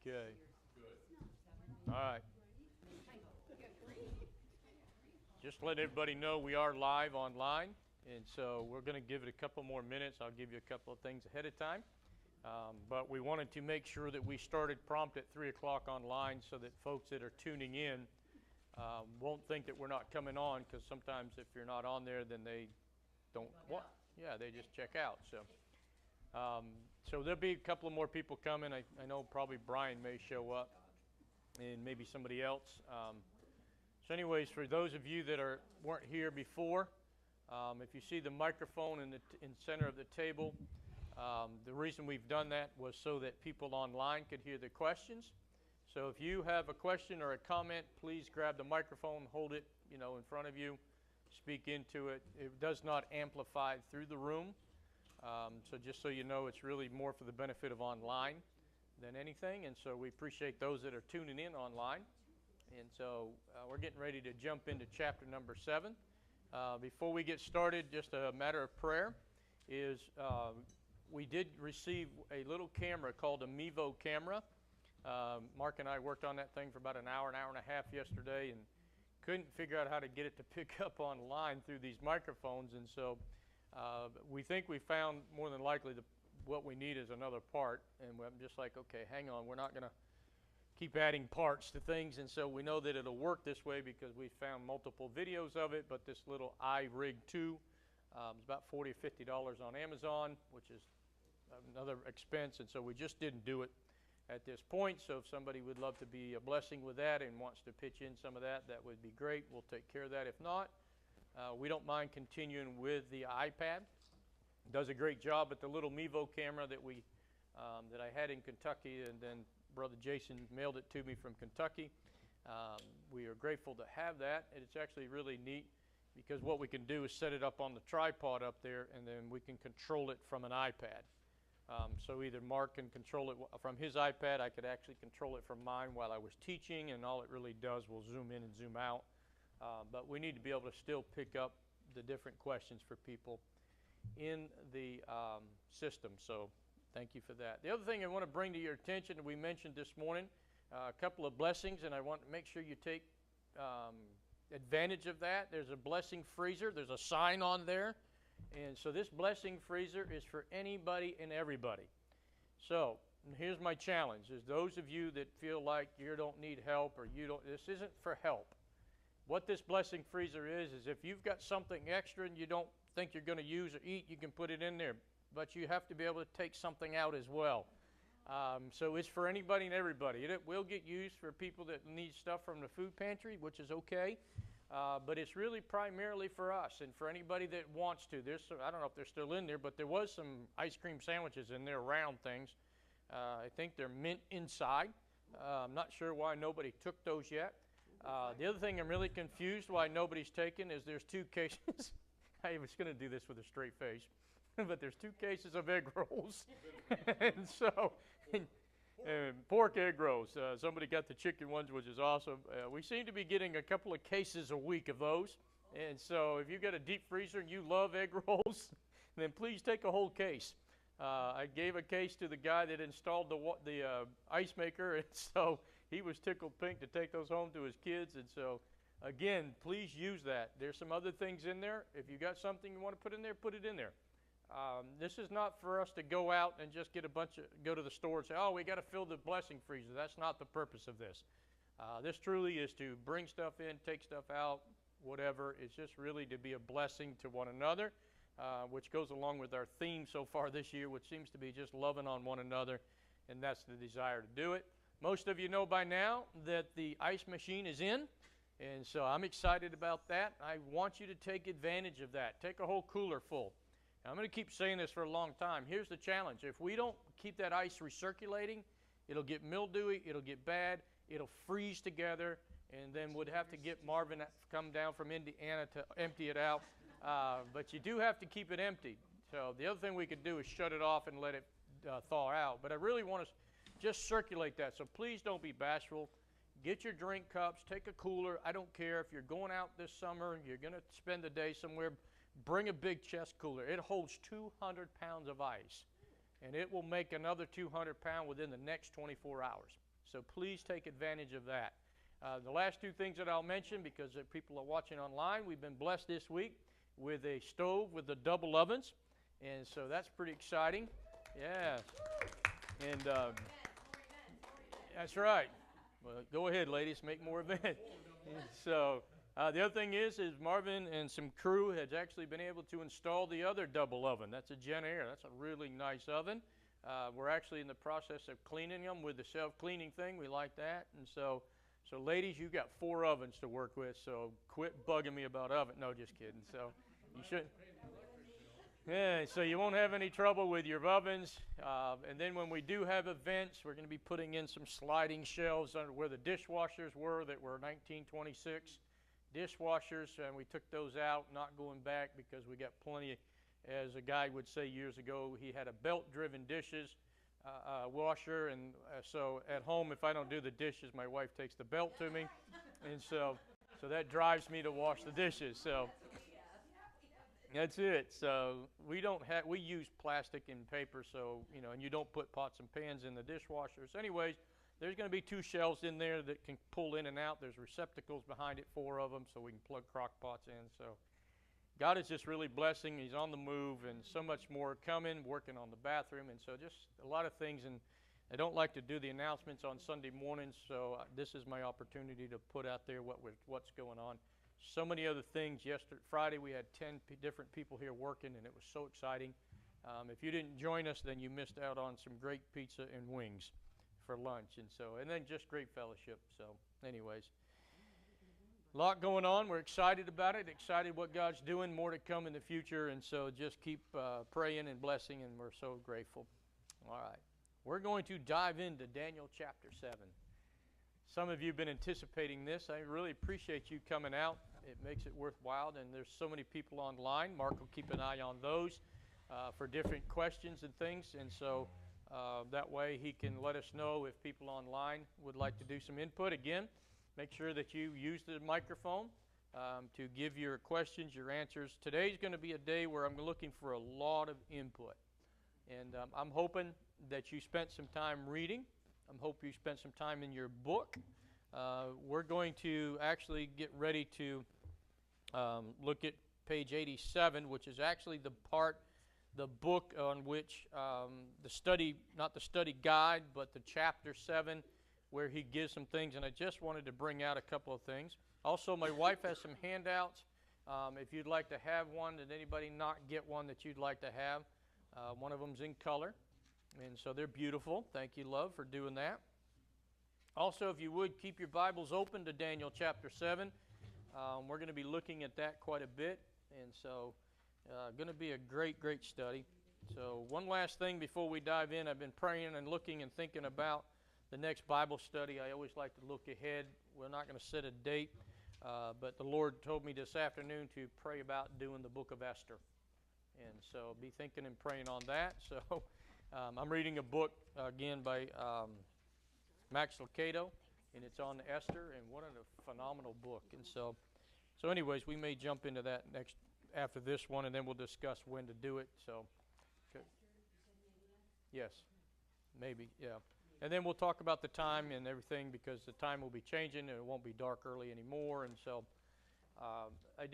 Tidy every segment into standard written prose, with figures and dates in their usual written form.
Okay. All right. Just let everybody know we are live online, and so we're going to give it a couple more minutes. I'll give you a couple of things ahead of time. But we wanted to make sure that we started prompt at 3 o'clock online so that folks that are tuning in won't think that we're not coming on, because sometimes if you're not on there, then they don't want. Yeah, they just check out. So there'll be a couple of more people coming. I know probably Brian may show up, and maybe somebody else. So anyways, for those of you that weren't here before, if you see the microphone in the center of the table, the reason we've done that was so that people online could hear the questions. So if you have a question or a comment, please grab the microphone, hold it, in front of you, speak into it. It does not amplify through the room. So just so you know, it's really more for the benefit of online than anything. And so we appreciate those that are tuning in online. And so we're getting ready to jump into chapter number 7. Before we get started, just a matter of prayer is we did receive a little camera called a Mevo camera. Mark and I worked on that thing for about an hour and a half yesterday, and couldn't figure out how to get it to pick up online through these microphones. And so we think we found more than likely what we need is another part. And I'm just like, okay, hang on, we're not going to keep adding parts to things. And so we know that it'll work this way because we found multiple videos of it. But this little iRig 2 is about $40 or $50 on Amazon, which is another expense. And so we just didn't do it at this point. So if somebody would love to be a blessing with that and wants to pitch in some of that, that would be great. We'll take care of that. If not, we don't mind continuing with the iPad. It does a great job at the little Mevo camera that that I had in Kentucky, and then Brother Jason mailed it to me from Kentucky. We are grateful to have that, and it's actually really neat because what we can do is set it up on the tripod up there, and then we can control it from an iPad. So either Mark can control it from his iPad, I could actually control it from mine while I was teaching, and all it really does will zoom in and zoom out. But we need to be able to still pick up the different questions for people in the system. So thank you for that. The other thing I want to bring to your attention, we mentioned this morning, a couple of blessings, and I want to make sure you take advantage of that. There's a blessing freezer. There's a sign on there. And so this blessing freezer is for anybody and everybody. So here's my challenge, is those of you that feel like you don't need help or this isn't for help. What this blessing freezer is if you've got something extra and you don't think you're going to use or eat, you can put it in there. But you have to be able to take something out as well. So it's for anybody and everybody. It will get used for people that need stuff from the food pantry, which is okay. But it's really primarily for us and for anybody that wants to. I don't know if they're still in there, but there was some ice cream sandwiches in there, round things. I think they're mint inside. I'm not sure why nobody took those yet. The other thing I'm really confused why nobody's taken is there's 2 cases. I was going to do this with a straight face, but there's 2 cases of egg rolls. And so, pork egg rolls. Somebody got the chicken ones, which is awesome. We seem to be getting a couple of cases a week of those. And so if you've got a deep freezer and you love egg rolls, then please take a whole case. I gave a case to the guy that installed the ice maker, and so he was tickled pink to take those home to his kids. And so, again, please use that. There's some other things in there. If you got something you want to put in there, put it in there. This is not for us to go out and just go to the store and say, oh, we got to fill the blessing freezer. That's not the purpose of this. This truly is to bring stuff in, take stuff out, whatever. It's just really to be a blessing to one another, which goes along with our theme so far this year, which seems to be just loving on one another, and that's the desire to do it. Most of you know by now that the ice machine is in, and so I'm excited about that. I want you to take advantage of that. Take a whole cooler full. Now, I'm going to keep saying this for a long time. Here's the challenge. If we don't keep that ice recirculating, it'll get mildewy, it'll get bad, it'll freeze together, and then we'd have to get Marvin come down from Indiana to empty it out. But you do have to keep it empty. So the other thing we could do is shut it off and let it thaw out. But I really want to just circulate that. So please don't be bashful. Get your drink cups. Take a cooler. I don't care if you're going out this summer and you're going to spend the day somewhere. Bring a big chest cooler. It holds 200 pounds of ice, and it will make another 200 pounds within the next 24 hours. So please take advantage of that. The last two things that I'll mention, because people are watching online, we've been blessed this week with a stove with the double ovens, and so that's pretty exciting. Yeah, and that's right. Well, go ahead, ladies, make more events. So the other thing is Marvin and some crew has actually been able to install the other double oven. That's a Gen Air. That's a really nice oven. We're actually in the process of cleaning them with the self-cleaning thing. We like that, and so ladies, you've got 4 ovens to work with, so quit bugging me about oven. No, just kidding. So you should. Yeah, so you won't have any trouble with your ovens. And then when we do have events, we're going to be putting in some sliding shelves under where the dishwashers were that were 1926 dishwashers, and we took those out, not going back because we got plenty. As a guy would say years ago, he had a belt-driven dishes washer, and so at home, if I don't do the dishes, my wife takes the belt to me, and so that drives me to wash the dishes. So that's it. So we use plastic and paper, so and you don't put pots and pans in the dishwashers. Anyways, there's going to be 2 shelves in there that can pull in and out. There's receptacles behind it, 4 of them, so we can plug crock pots in. So God is just really blessing. He's on the move, and so much more coming, working on the bathroom, and so just a lot of things. And I don't like to do the announcements on Sunday mornings, so this is my opportunity to put out there what's going on. So many other things. Friday we had 10 different people here working, and it was so exciting. If you didn't join us, then you missed out on some great pizza and wings for lunch, and then just great fellowship. So anyways. A lot going on. We're excited about it, excited what God's doing, more to come in the future, and so just keep praying and blessing, and we're so grateful. All right. We're going to dive into Daniel chapter 7. Some of you have been anticipating this. I really appreciate you coming out. It makes it worthwhile, and there's so many people online. Mark will keep an eye on those for different questions and things, and so that way he can let us know if people online would like to do some input. Again, make sure that you use the microphone to give your questions, your answers. Today's going to be a day where I'm looking for a lot of input. And I'm hoping that you spent some time reading. I'm hoping you spent some time in your book. We're going to actually get ready to look at page 87, which is actually the book on which the study, not the study guide, but the chapter 7, where he gives some things, and I just wanted to bring out a couple of things. Also, my wife has some handouts. If you'd like to have one, did anybody not get one that you'd like to have? One of them's in color, and so they're beautiful. Thank you, love, for doing that. Also, if you would, keep your Bibles open to Daniel chapter 7. We're going to be looking at that quite a bit, and so going to be a great, great study. So one last thing before we dive in. I've been praying and looking and thinking about the next Bible study. I always like to look ahead. We're not going to set a date, but the Lord told me this afternoon to pray about doing the book of Esther. And so be thinking and praying on that. So I'm reading a book, again, by Max Lucado, and it's on Esther, and what a phenomenal book. And so anyways, we may jump into that next after this one, and then we'll discuss when to do it. So, okay. Yes, maybe, yeah. And then we'll talk about the time and everything, because the time will be changing and it won't be dark early anymore. And so I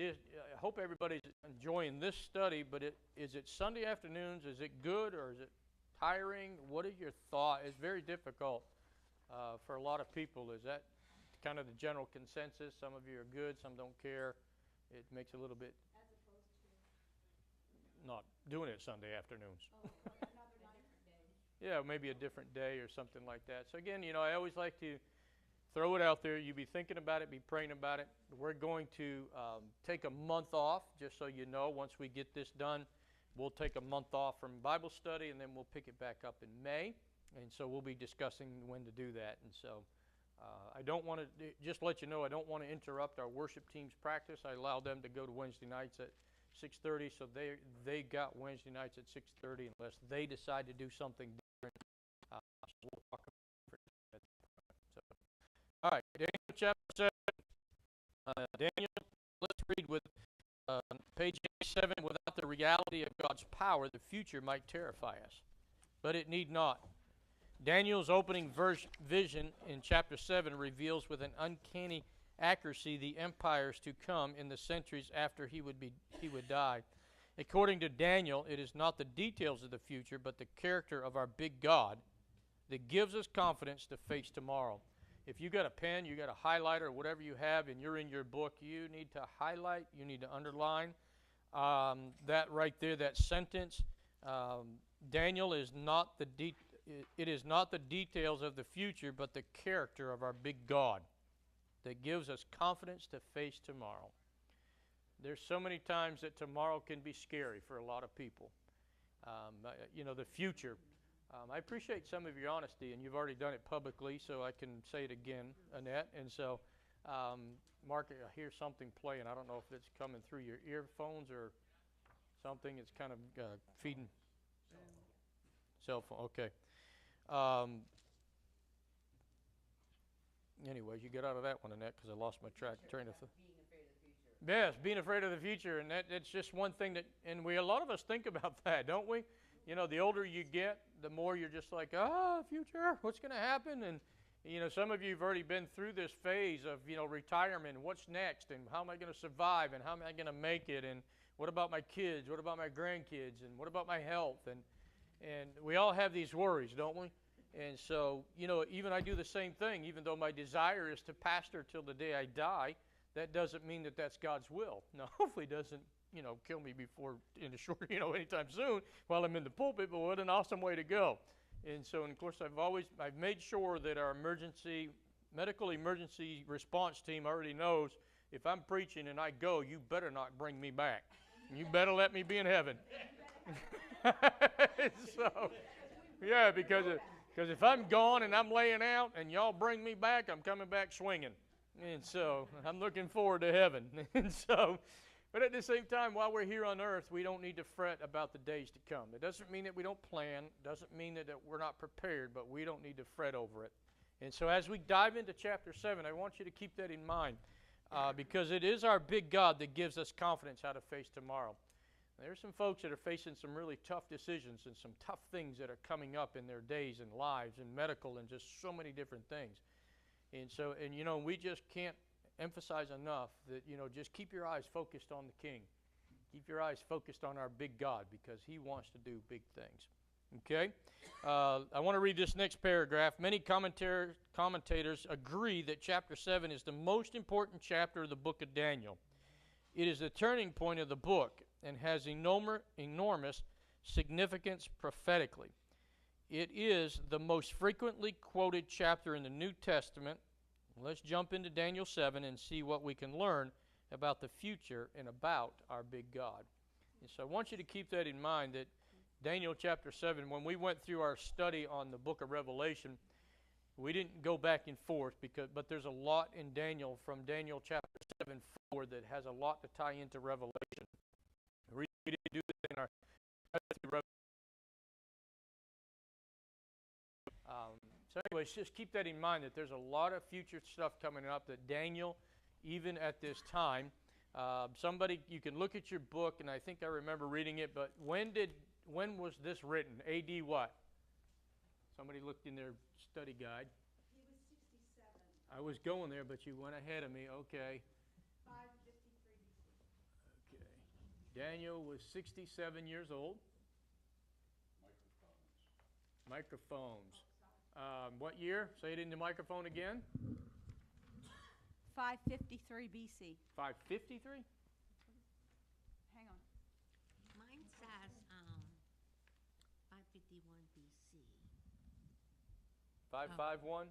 hope everybody's enjoying this study, but is it Sunday afternoons? Is it good or is it tiring? What is your thought? It's very difficult for a lot of people. Is that kind of the general consensus? Some of you are good, some don't care. It makes a little bit. As opposed to not doing it Sunday afternoons. Oh, yeah, maybe a different day or something like that. So again, I always like to throw it out there. You be thinking about it, be praying about it. We're going to take a month off, just so you know. Once we get this done, we'll take a month off from Bible study, and then we'll pick it back up in May. And so we'll be discussing when to do that. And so I don't want to, just let you know, I don't want to interrupt our worship team's practice. I allow them to go to Wednesday nights at 6:30, so they got Wednesday nights at 6:30 unless they decide to do something different. So we'll talk about it. So, all right, Daniel chapter 7. Daniel, let's read with page 87. Without the reality of God's power, the future might terrify us, but it need not. Daniel's opening vision in chapter 7 reveals with an uncanny accuracy the empires to come in the centuries after he would die. According to Daniel, it is not the details of the future, but the character of our big God that gives us confidence to face tomorrow. If you got a pen, you got a highlighter, or whatever you have, and you're in your book, you need to highlight, you need to underline that right there, that sentence. Daniel is not it is not the details of the future, but the character of our big God that gives us confidence to face tomorrow. There's so many times that tomorrow can be scary for a lot of people. The future. I appreciate some of your honesty, and you've already done it publicly, so I can say it again, Annette. And so, Mark, I hear something playing. I don't know if it's coming through your earphones or something. It's kind of feeding. Cell phone. Okay. Anyways, you get out of that one, Annette, because I lost my train of thought. Yes, being afraid of the future, and it's just one thing that, and a lot of us think about that, don't we? The older you get, the more you're just like, future, what's going to happen? And some of you have already been through this phase of retirement. What's next? And how am I going to survive? And how am I going to make it? And what about my kids? What about my grandkids? And what about my health? And we all have these worries, don't we? And so, even I do the same thing. Even though my desire is to pastor till the day I die, that doesn't mean that that's God's will. Now, hopefully it doesn't, kill me before, anytime soon while I'm in the pulpit, but what an awesome way to go. And so, and of course, I've made sure that our medical emergency response team already knows if I'm preaching and I go, you better not bring me back. You better let me be in heaven. So, yeah, because if I'm gone and I'm laying out and y'all bring me back, I'm coming back swinging. And so I'm looking forward to heaven. And so, but at the same time, while we're here on earth, we don't need to fret about the days to come. It doesn't mean that we don't plan. It doesn't mean that we're not prepared, but we don't need to fret over it. And so as we dive into chapter 7, I want you to keep that in mind because it is our big God that gives us confidence how to face tomorrow. There's some folks that are facing some really tough decisions and some tough things that are coming up in their days and lives and medical and just so many different things. And so, we just can't emphasize enough that, just keep your eyes focused on the King. Keep your eyes focused on our big God because He wants to do big things. Okay? I want to read this next paragraph. Many commentators agree that chapter 7 is the most important chapter of the book of Daniel. It is the turning point of the book and has enormous significance prophetically. It is the most frequently quoted chapter in the New Testament. Let's jump into Daniel 7 and see what we can learn about the future and about our big God. And so I want you to keep that in mind that Daniel chapter 7, when we went through our study on the book of Revelation, we didn't go back and forth, but there's a lot in Daniel from Daniel chapter 7 forward that has a lot to tie into Revelation. The reason we didn't do that in our so anyways, just keep that in mind that there's a lot of future stuff coming up that Daniel, even at this time, you can look at your book, and I think I remember reading it, but when was this written? A.D. what? Somebody looked in their study guide. He was 67. I was going there, but you went ahead of me. Okay. 553 BC. Okay. Daniel was 67 years old. Microphones. What year? Say it in the microphone again. 553 BC. 553? Hang on. Mine says 551 BC. 551?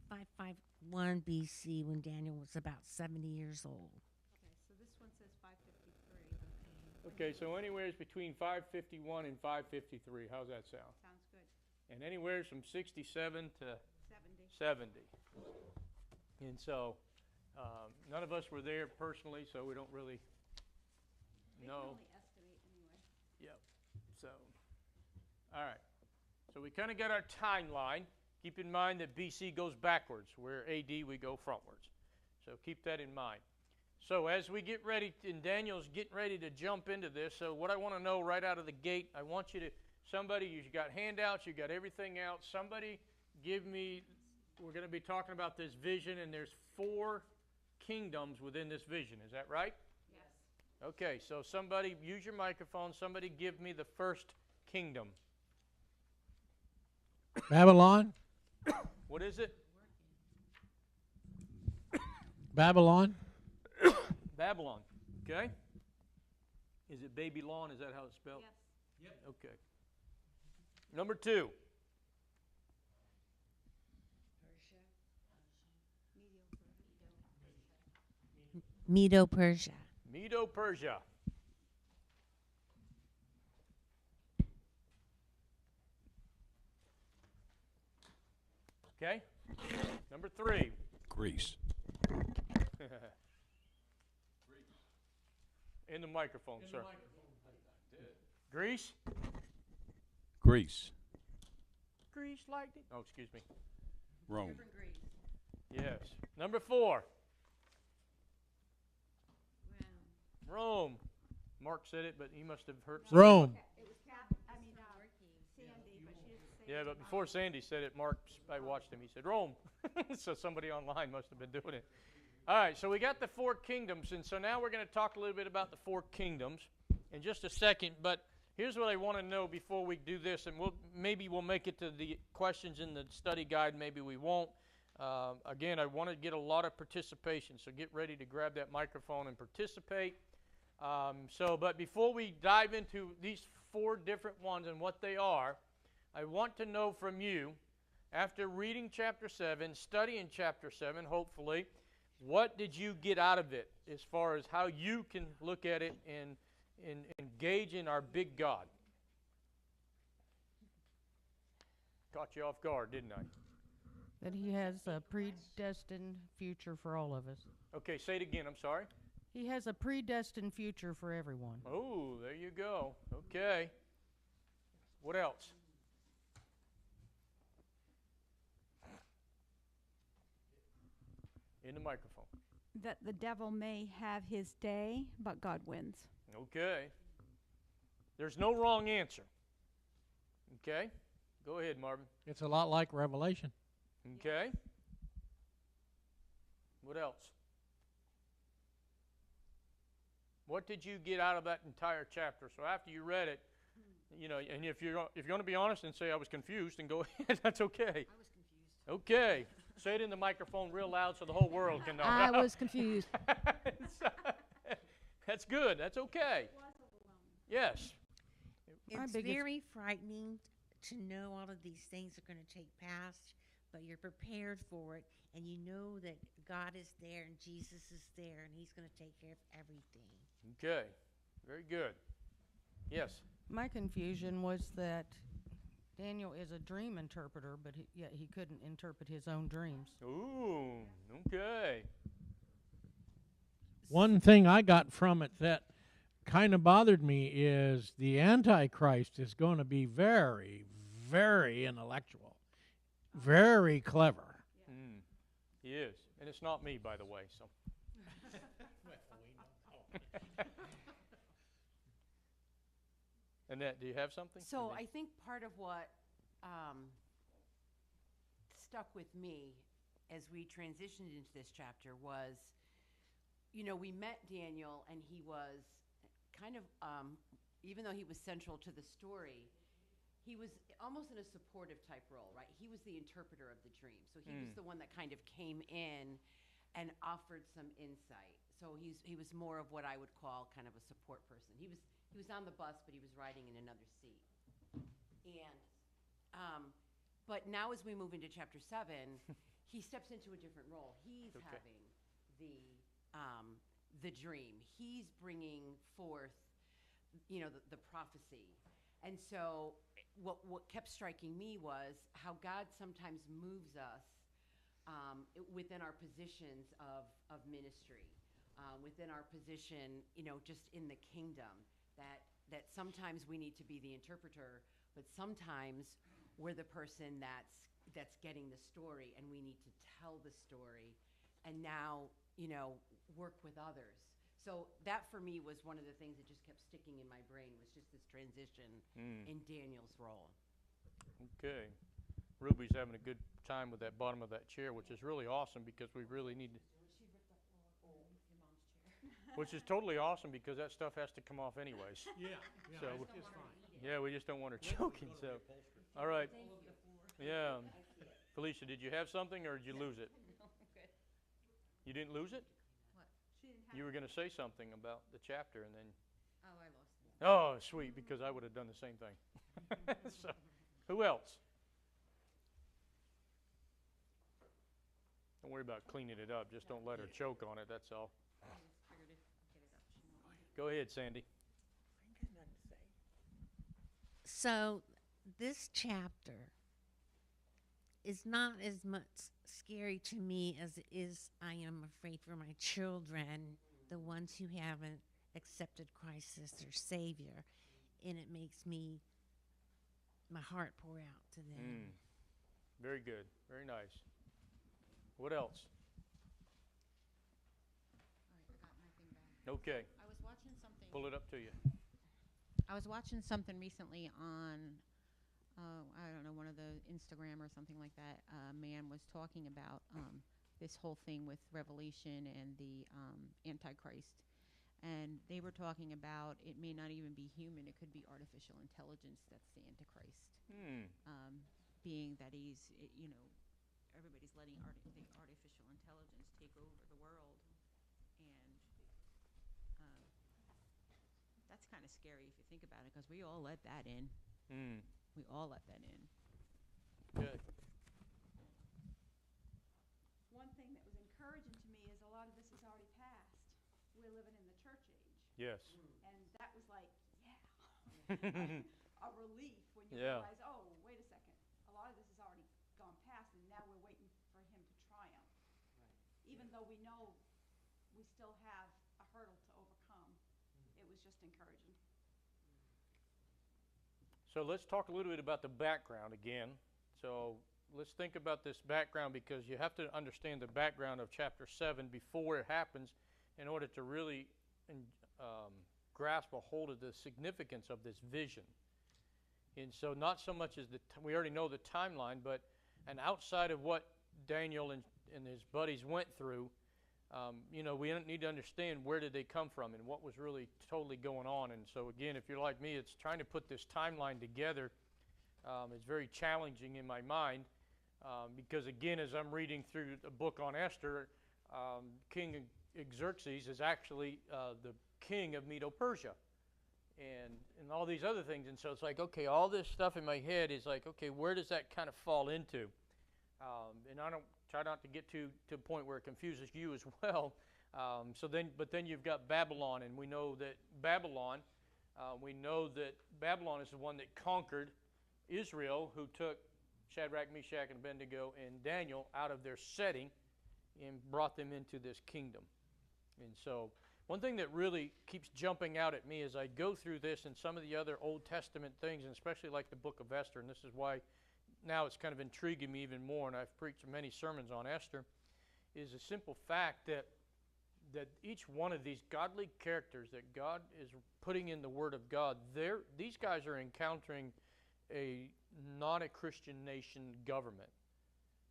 551 BC when Daniel was about 70 years old. Okay, so this one says 553. Okay, so anywhere between 551 and 553. How's that sound? Sounds good. And anywhere from 67 to 70. 70. And so none of us were there personally, so we don't really know. We can only estimate anyway. Yep. So, all right. So we kind of got our timeline. Keep in mind that BC goes backwards, where AD we go frontwards. So keep that in mind. So as we get ready, and Daniel's getting ready to jump into this, so what I want to know right out of the gate, I want you to, somebody, you've got handouts, you've got everything out, somebody give me, we're going to be talking about this vision, and there's 4 kingdoms within this vision. Is that right? Yes. Okay, so somebody, use your microphone. Somebody give me the first kingdom. Babylon? What is it? Babylon? Babylon. Okay. Is it Babylon? Is that how it's spelled? Yes. Okay. Number 2. Medo-Persia. Medo-Persia. Okay. Number 3. Greece. In the microphone, sir. Greece? Greece. Greece lightning? Oh, excuse me. Rome. Yes. Number 4. Rome. Mark said it, but he must have heard something. Rome. It was Sandy, but she didn't say it. Yeah, but before Sandy said it, Mark, I watched him. He said Rome. So somebody online must have been doing it. All right, so we got the 4 kingdoms, and so now we're going to talk a little bit about the 4 kingdoms in just a second. But here's what I want to know before we do this, and maybe we'll make it to the questions in the study guide. Maybe we won't. Again, I want to get a lot of participation, so get ready to grab that microphone and participate. But before we dive into these 4 different ones and what they are, I want to know from you, after reading chapter 7, studying chapter 7, hopefully, what did you get out of it as far as how you can look at it and engage in our big God? Caught you off guard, didn't I? That he has a predestined future for all of us. Okay, say it again. I'm sorry. He has a predestined future for everyone. Oh, there you go. Okay. What else? In the microphone. That the devil may have his day, but God wins. Okay. There's no wrong answer. Okay. Go ahead, Marvin. It's a lot like Revelation. Okay. What else? What did you get out of that entire chapter? So after you read it, and if you're going to be honest and say I was confused, then go ahead. That's okay. I was confused. Okay. Say it in the microphone real loud so the whole world can know. I was confused. That's good. That's okay. Yes. It's biggest- very frightening to know all of these things are going to take past, but you're prepared for it, and you know that God is there and Jesus is there, and He's going to take care of everything. Okay. Very good. Yes. My confusion was that Daniel is a dream interpreter, but yet he couldn't interpret his own dreams. Ooh. Okay. One thing I got from it that kind of bothered me is the Antichrist is going to be very, very intellectual, very clever. He is. And it's not me, by the way. So. Annette, do you have something? So I think part of what stuck with me as we transitioned into this chapter was, we met Daniel, and he was kind of, even though he was central to the story, he was almost in a supportive type role, right? He was the interpreter of the dream. So he was the one that kind of came in and offered some insight. So he was more of what I would call kind of a support person. He was on the bus, but he was riding in another seat. And but now as we move into chapter 7, he steps into a different role. He's having the dream. He's bringing forth, the prophecy. And so what kept striking me was how God sometimes moves us within our positions of ministry, within our position, just in the kingdom, that sometimes we need to be the interpreter, but sometimes we're the person that's getting the story, and we need to tell the story and now, work with others. So that for me was one of the things that just kept sticking in my brain, was just this transition in Daniel's role. Okay. Ruby's having a good time with that bottom of that chair, which is really awesome because we really need to. Which is totally awesome because that stuff has to come off anyways. Yeah, So it's just fine. Yeah, we just don't want her choking. So, all right. Yeah, Felicia, did you have something or did you lose it? You didn't lose it? She didn't have. You were going to say something about the chapter, and then. Oh, I lost it. Oh, sweet, because I would have done the same thing. So, who else? Don't worry about cleaning it up. Just don't let her choke on it. That's all. I just figured if get it up, she won't. Go ahead, Sandy. So, this chapter is not as much scary to me as it is I am afraid for my children, the ones who haven't accepted Christ as their Savior. And it makes my heart pour out to them. Very good. Very nice. What else? All right, I got my thing back. Okay, I was watching something. pull it up to you. I was watching something recently on, I don't know, one of the Instagram or something like that. A man was talking about this whole thing with Revelation and the Antichrist. And they were talking about it may not even be human, it could be artificial intelligence that's the Antichrist. Being that everybody's letting the artificial intelligence take over the world. And that's kind of scary if you think about it, because we all let that in. We all let that in. Good. One thing that was encouraging to me is a lot of this is already passed. We're living in the church age. Yes. And that was like, yeah, a relief when you Yeah. realize, oh, wait a second. A lot of this has already gone past, and now we're waiting for him to triumph. Even though we know we still have a hurdle to overcome, it was just encouraging. So let's talk a little bit about the background again. So let's think about this background, because you have to understand the background of chapter 7 before it happens in order to really grasp a hold of the significance of this vision. And so not so much as we already know the timeline, but outside of what Daniel and his buddies went through, we need to understand where did they come from and what was really totally going on. And so again, if you're like me, it's trying to put this timeline together. It's very challenging in my mind because again, as I'm reading through the book on Esther, King Xerxes is actually the king of Medo-Persia and all these other things. And so it's like, okay, all this stuff in my head is like, okay, where does that kind of fall into? And I don't try not to get to a point where it confuses you as well. But then you've got Babylon, and we know that Babylon is the one that conquered Israel, who took Shadrach, Meshach, and Abednego and Daniel out of their setting and brought them into this kingdom. And so one thing that really keeps jumping out at me as I go through this and some of the other Old Testament things, and especially like the book of Esther, and this is why now it's kind of intriguing me even more, and I've preached many sermons on Esther, is the simple fact that each one of these godly characters that God is putting in the Word of God, these guys are encountering not a Christian nation government.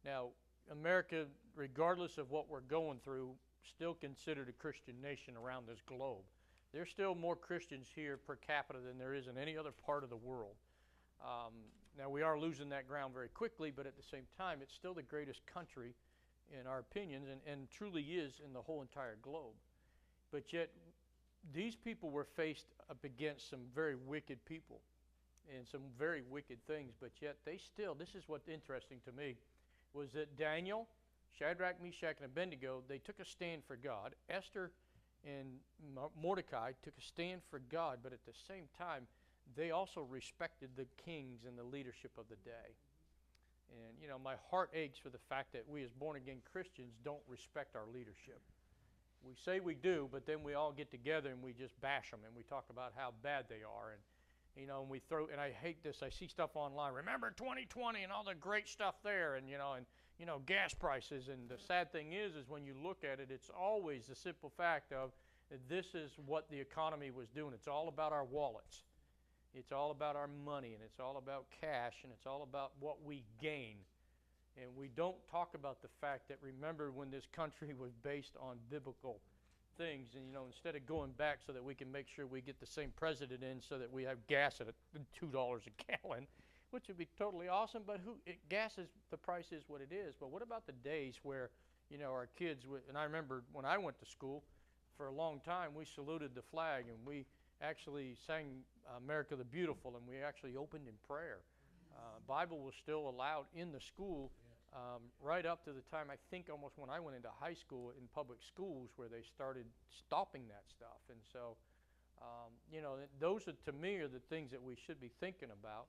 Now, America, regardless of what we're going through, still considered a Christian nation around this globe. There's still more Christians here per capita than there is in any other part of the world. Now, we are losing that ground very quickly, but at the same time, it's still the greatest country, in our opinions, and truly is in the whole entire globe. But yet, these people were faced up against some very wicked people and some very wicked things, but yet this is what's interesting to me, was that Daniel, Shadrach, Meshach, and Abednego, they took a stand for God. Esther and Mordecai took a stand for God, but at the same time, they also respected the kings and the leadership of the day. And, my heart aches for the fact that we as born-again Christians don't respect our leadership. We say we do, but then we all get together and we just bash them and we talk about how bad they are. And, and I hate this. I see stuff online. Remember 2020 and all the great stuff there, and gas prices. And the sad thing is when you look at it, it's always the simple fact of that this is what the economy was doing. It's all about our wallets. It's all about our money, and it's all about cash, and it's all about what we gain. And we don't talk about the fact that, remember, when this country was based on biblical things, and instead of going back so that we can make sure we get the same president in so that we have gas at $2 a gallon, which would be totally awesome, but gas is, the price is what it is. But what about the days where, our kids would, and I remember when I went to school, for a long time, we saluted the flag, and we actually sang America the Beautiful, and we actually opened in prayer. Bible was still allowed in the school right up to the time, I think almost when I went into high school, in public schools, where they started stopping that stuff. And so, those are, to me, are the things that we should be thinking about.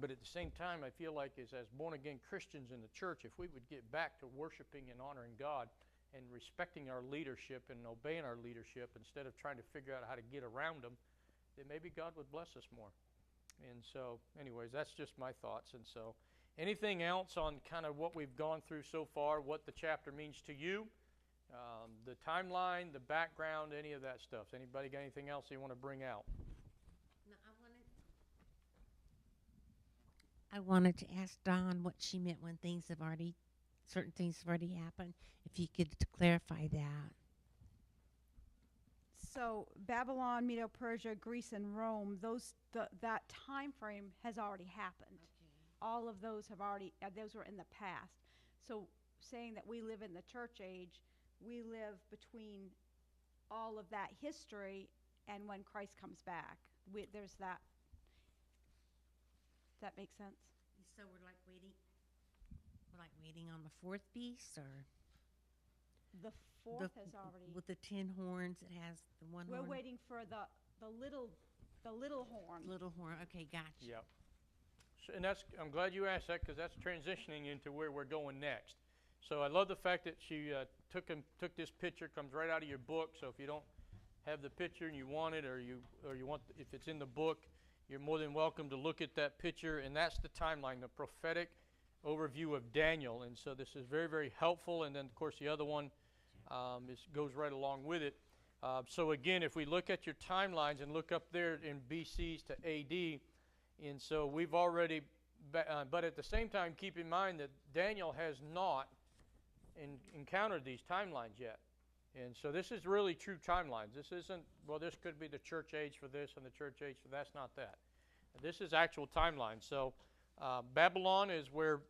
But at the same time, I feel like as born-again Christians in the church, if we would get back to worshiping and honoring God and respecting our leadership and obeying our leadership instead of trying to figure out how to get around them, then maybe God would bless us more. And so, anyways, that's just my thoughts. And so, anything else on kind of what we've gone through so far, what the chapter means to you, the timeline, the background, any of that stuff? Anybody got anything else you want to bring out? No, I wanted to ask Dawn what she meant when certain things have already happened. If you could clarify that. So Babylon, Medo-Persia, Greece, and Rome, that time frame has already happened. All of those have already, those were in the past. So saying that we live in the church age, we live between all of that history and when Christ comes back. There's that. Does that make sense? So we're like waiting on the fourth beast, or The fourth has already. with the 10 horns. It has the one We're horn. waiting for the little horn. Little horn. Okay, gotcha. Yep. So, and I'm glad you asked that, because that's transitioning into where we're going next. So I love the fact that she took this picture, comes right out of your book. So if you don't have the picture and you want it, or you want, if it's in the book, you're more than welcome to look at that picture. And that's the timeline, the prophetic overview of Daniel. And so this is very, very helpful. And then, of course, the other one goes right along with it. So again, if we look at your timelines and look up there in BCs to AD, and so we've already, but at the same time, keep in mind that Daniel has not encountered these timelines yet. And so this is really true timelines. This isn't, well, this could be the church age for this and the church age for that's not that. This is actual timeline. So Babylon is where,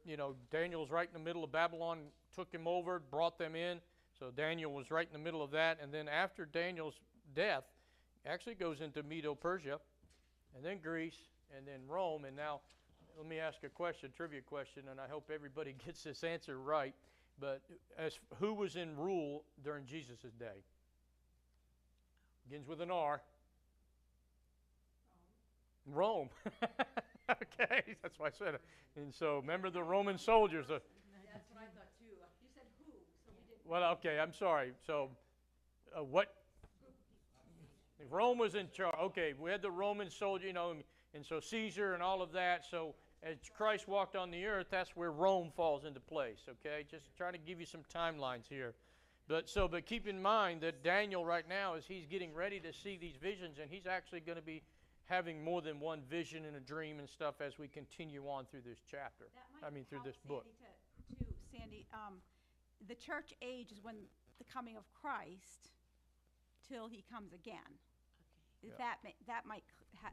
Daniel's right in the middle of Babylon, took him over, brought them in. So Daniel was right in the middle of that. And then after Daniel's death, actually goes into Medo-Persia, and then Greece, and then Rome. And now let me ask a question, trivia question, and I hope everybody gets this answer right. But who was in rule during Jesus' day? Begins with an R. Rome. Okay, that's why I said it. And so remember the Roman soldiers. That's what I thought too. You said who, so we didn't. Well, okay, I'm sorry. So what? Rome was in charge. Okay, we had the Roman soldier, and so Caesar and all of that. So as Christ walked on the earth, that's where Rome falls into place, okay? Just trying to give you some timelines here. But keep in mind that Daniel right now, as he's getting ready to see these visions, and he's actually going to be having more than one vision and a dream and stuff as we continue on through this chapter. Through this book. Sandy, the church age is when the coming of Christ till he comes again. Okay. That might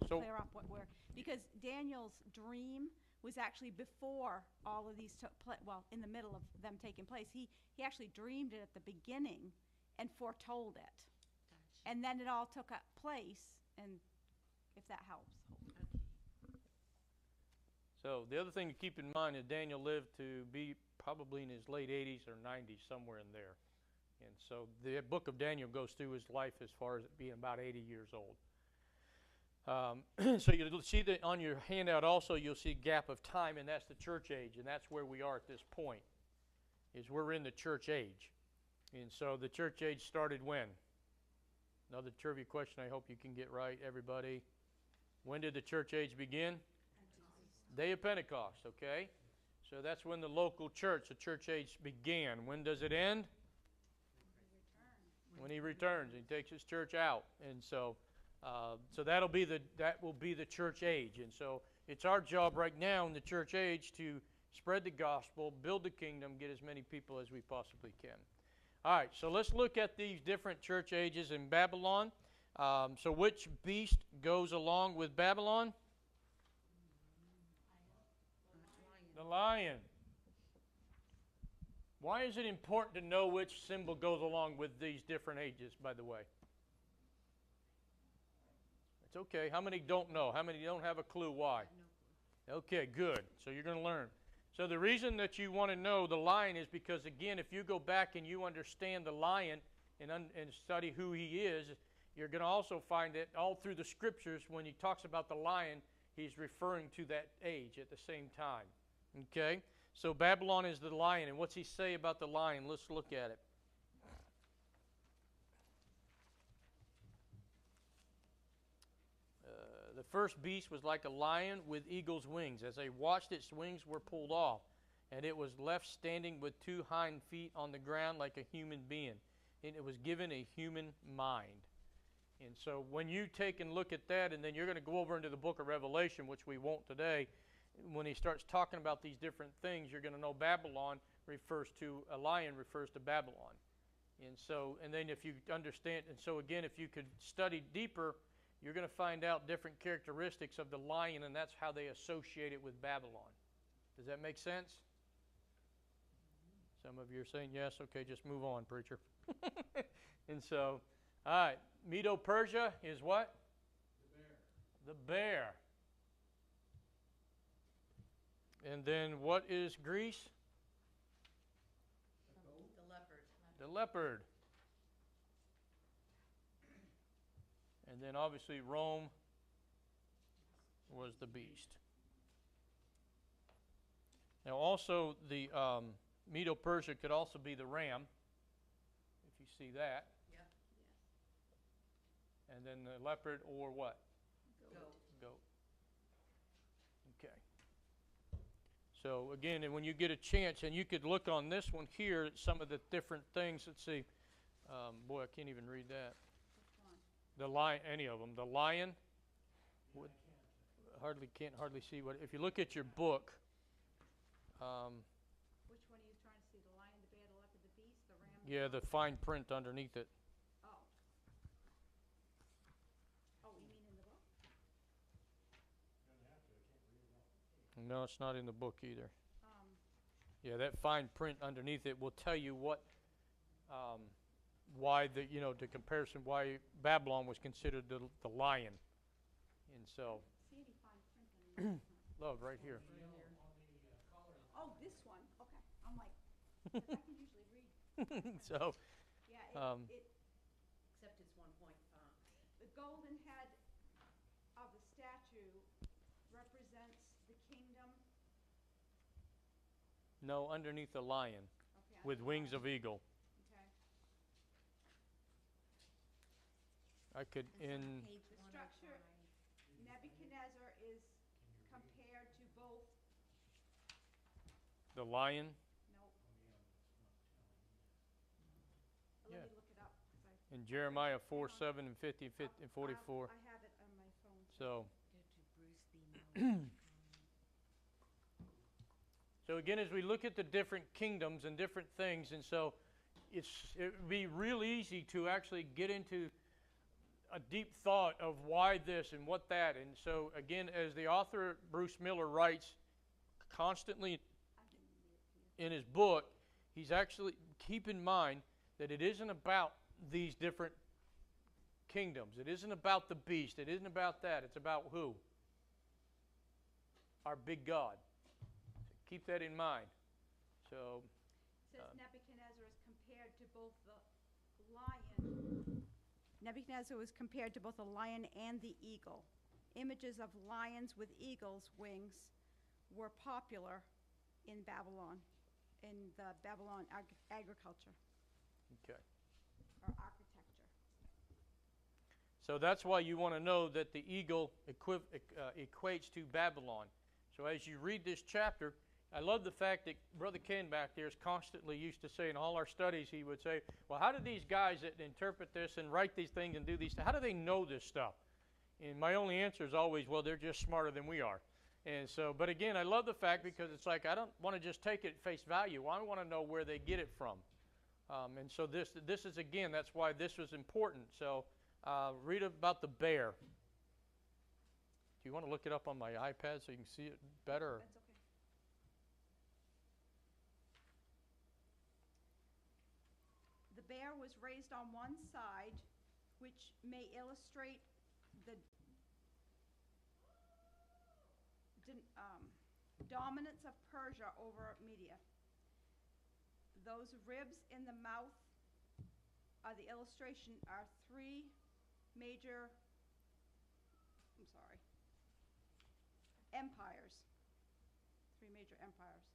clear up what we're, because Daniel's dream was actually before all of these took place, well, in the middle of them taking place. He actually dreamed it at the beginning and foretold it. Gotcha. And then it all took up place, and if that helps. Okay. So the other thing to keep in mind is Daniel lived to be probably in his late 80s or 90s, somewhere in there. And so the book of Daniel goes through his life as far as it being about 80 years old. So you'll see that on your handout also, you'll see gap of time, and that's the church age, and that's where we are at this point, is we're in the church age. And so the church age started when? Another trivia question I hope you can get right, everybody. When did the church age begin? Day of Pentecost, okay? So that's when the local church, the church age began. When does it end? When he returns. He takes his church out. And so So that will be the church age. And so it's our job right now in the church age to spread the gospel, build the kingdom, get as many people as we possibly can. All right, so let's look at these different church ages in Babylon. So which beast goes along with Babylon? The lion. Why is it important to know which symbol goes along with these different ages, by the way? It's okay. How many don't know? How many don't have a clue why? Okay, good. So you're going to learn. So the reason that you want to know the lion is because, again, if you go back and you understand the lion and study who he is, you're going to also find that all through the scriptures, when he talks about the lion, he's referring to that age at the same time. Okay? So Babylon is the lion. And what's he say about the lion? Let's look at it. The first beast was like a lion with eagle's wings. As they watched, its wings were pulled off, and it was left standing with 2 hind feet on the ground like a human being. And it was given a human mind. And so when you take and look at that, and then you're going to go over into the book of Revelation, which we won't today, when he starts talking about these different things, you're going to know Babylon refers to, a lion refers to Babylon. And so, and then if you understand, and so again, if you could study deeper, you're going to find out different characteristics of the lion, and that's how they associate it with Babylon. Does that make sense? Some of you are saying yes. Okay, just move on, preacher. And so, all right, Medo-Persia is what? The bear. And then what is Greece? The leopard. The leopard. And then obviously Rome was the beast. Now also the Medo-Persia could also be the ram, if you see that. Yep. And then the leopard or what? Goat. Okay. So again, and when you get a chance, and you could look on this one here at some of the different things. Let's see. Boy, I can't even read that. The lion, any of them. The lion. Can't hardly see what. If you look at your book. Which one are you trying to see? The lion, the bear, the leopard, the beast, the ram? Yeah, the fine print underneath it. Oh. Oh, you mean in the book? No, it's not in the book either. Yeah, that fine print underneath it will tell you what, why the comparison, why Babylon was considered the lion, and so. See any fine print on it? Love right here. Oh, this one. Okay. I'm like, I can usually read. So, Yeah, Except it's 1 point font. the golden head of the statue represents the kingdom. no, underneath the lion Okay. with wings of eagle. Okay. I could in. Page The 105. structure, Nebuchadnezzar is compared to both, The lion. nope. Yeah. Let me look it up, 'cause In Jeremiah 4:7 and 50 and 44. I have it on my phone. So, Go to Bruce B. Miller. so again, as we look at the different kingdoms and different things, and so it would be real easy to actually get into a deep thought of why this and what that. And so again, as the author Bruce Miller writes constantly in his book, he's actually, keep in mind that it isn't about these different kingdoms. It isn't about the beast. It isn't about that. It's about who? Our big God. So keep that in mind. So, It says Nebuchadnezzar is compared to both the lion. Nebuchadnezzar was compared to both the lion and the eagle. Images of lions with eagles' wings were popular in Babylon, in the Babylon agriculture okay. or architecture. So that's why you want to know that the eagle equates to Babylon. So as you read this chapter, I love the fact that Brother Ken back there is constantly used to say in all our studies, he would say, well, how do these guys that interpret this and write these things and do these, how do they know this stuff? And my only answer is always, well, they're just smarter than we are. And so, but again, I love the fact because it's like I don't want to just take it at face value. I want to know where they get it from. And so this is, again, that's why this was important. So read about the bear. Do you want to look it up on my iPad so you can see it better? That's okay. The bear was raised on one side, which may illustrate the dominance of Persia over Media. Those ribs in the mouth of the illustration are three major empires. Three major empires.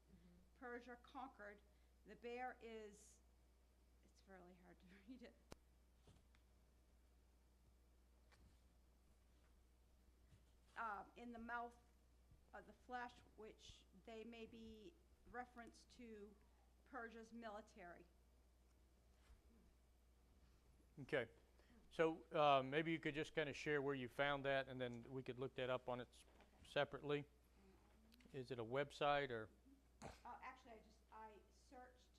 Persia conquered. The bear is, it's fairly hard to read it. In the mouth of the flesh, which they may be reference to Persia's military. Okay. So maybe you could just kind of share where you found that, and then we could look that up on it separately. Is it a website or? Actually, I searched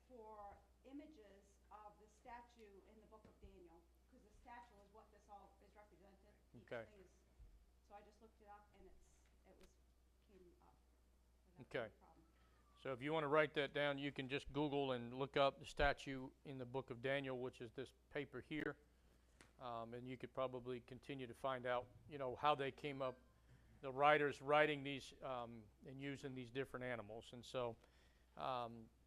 for images of the statue in the book of Daniel, because the statue is what this all is represented. Each Okay. thing is, so I just looked it up, and it came up. Okay. No problem. So if you want to write that down, you can just Google and look up the statue in the book of Daniel, which is this paper here. And you could probably continue to find out, you know, how they came up, the writers writing these and using these different animals. And so,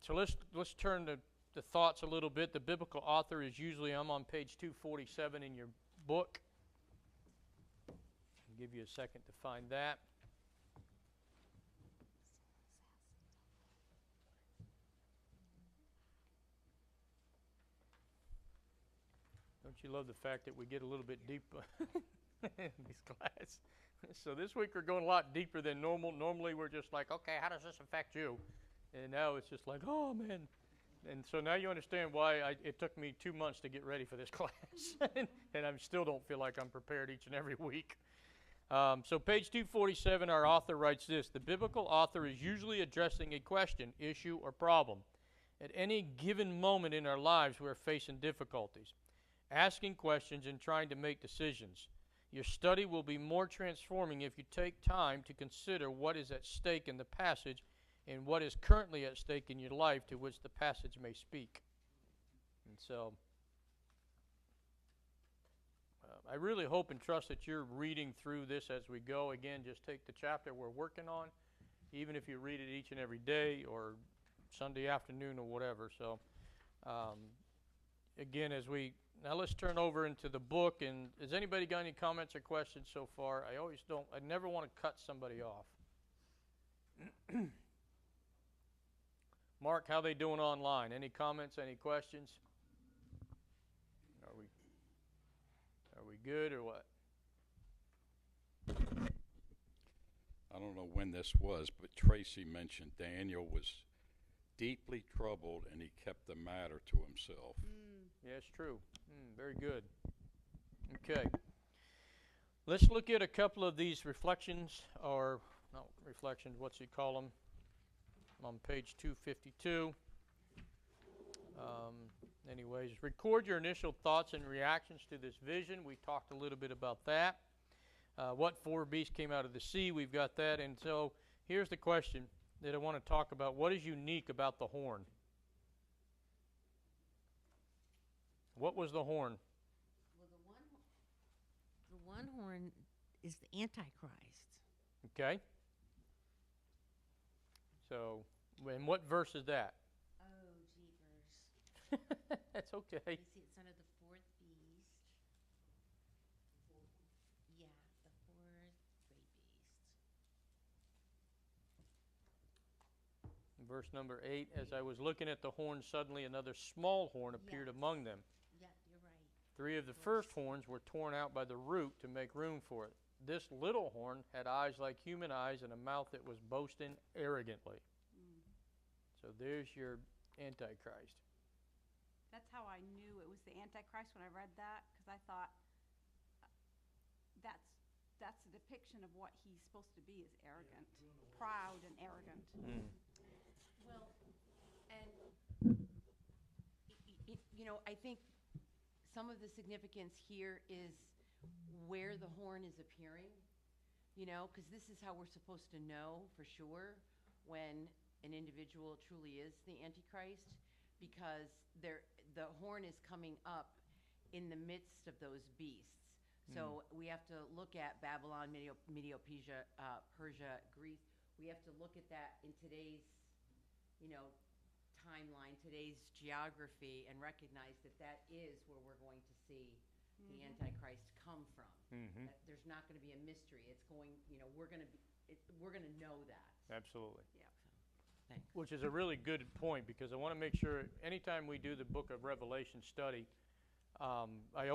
so let's turn to the thoughts a little bit. The biblical author is usually, I'm on page 247 in your book. I'll give you a second to find that. Don't you love the fact that we get a little bit deeper in these classes? So this week we're going a lot deeper than normal. Normally we're just like, okay, how does this affect you? And now it's just like, oh, man. And so now you understand why it took me 2 months to get ready for this class. And I still don't feel like I'm prepared each and every week. So page 247, our author writes this: the biblical author is usually addressing a question, issue, or problem. At any given moment in our lives, we're facing difficulties, asking questions, and trying to make decisions. Your study will be more transforming if you take time to consider what is at stake in the passage and what is currently at stake in your life to which the passage may speak. And so, I really hope and trust that you're reading through this as we go. Again, just take the chapter we're working on, even if you read it each and every day or Sunday afternoon or whatever. So, again, now let's turn over into the book. And has anybody got any comments or questions so far? I never want to cut somebody off. Mark, how they doing online? Any comments, any questions? Are we good or what? I don't know when this was, but Tracy mentioned Daniel was deeply troubled and he kept the matter to himself. Yeah, it's true. Very good. Okay. Let's look at a couple of these reflections, or not reflections, what's he call them? I'm on page 252. Anyways, record your initial thoughts and reactions to this vision. We talked a little bit about that. What four beasts came out of the sea? We've got that. And so here's the question that I want to talk about. What is unique about the horn? What was the horn? Well, the one horn is the Antichrist. Okay. So, and what verse is that? Oh, jeepers. That's okay. You see, it's under the fourth beast. Yeah, the fourth great beast. Verse number 8, as I was looking at the horn, suddenly another small horn appeared Yes. among them. Yeah, you're right. 3 of the first horns were torn out by the root to make room for it. This little horn had eyes like human eyes and a mouth that was boasting arrogantly. So there's your Antichrist. That's how I knew it was the Antichrist when I read that, because I thought, that's a depiction of what he's supposed to be, is arrogant, proud and arrogant. Well, and, I think some of the significance here is where the horn is appearing, because this is how we're supposed to know for sure when an individual truly is the Antichrist, because the horn is coming up in the midst of those beasts. So we have to look at Babylon, Medo-Persia, Persia, Greece. We have to look at that in today's, timeline, today's geography, and recognize that that is where we're going to see the Antichrist come from. That there's not going to be a mystery. It's going, we're going to know that. Absolutely. Yeah. Thanks. Which is a really good point, because I want to make sure anytime we do the book of Revelation study, I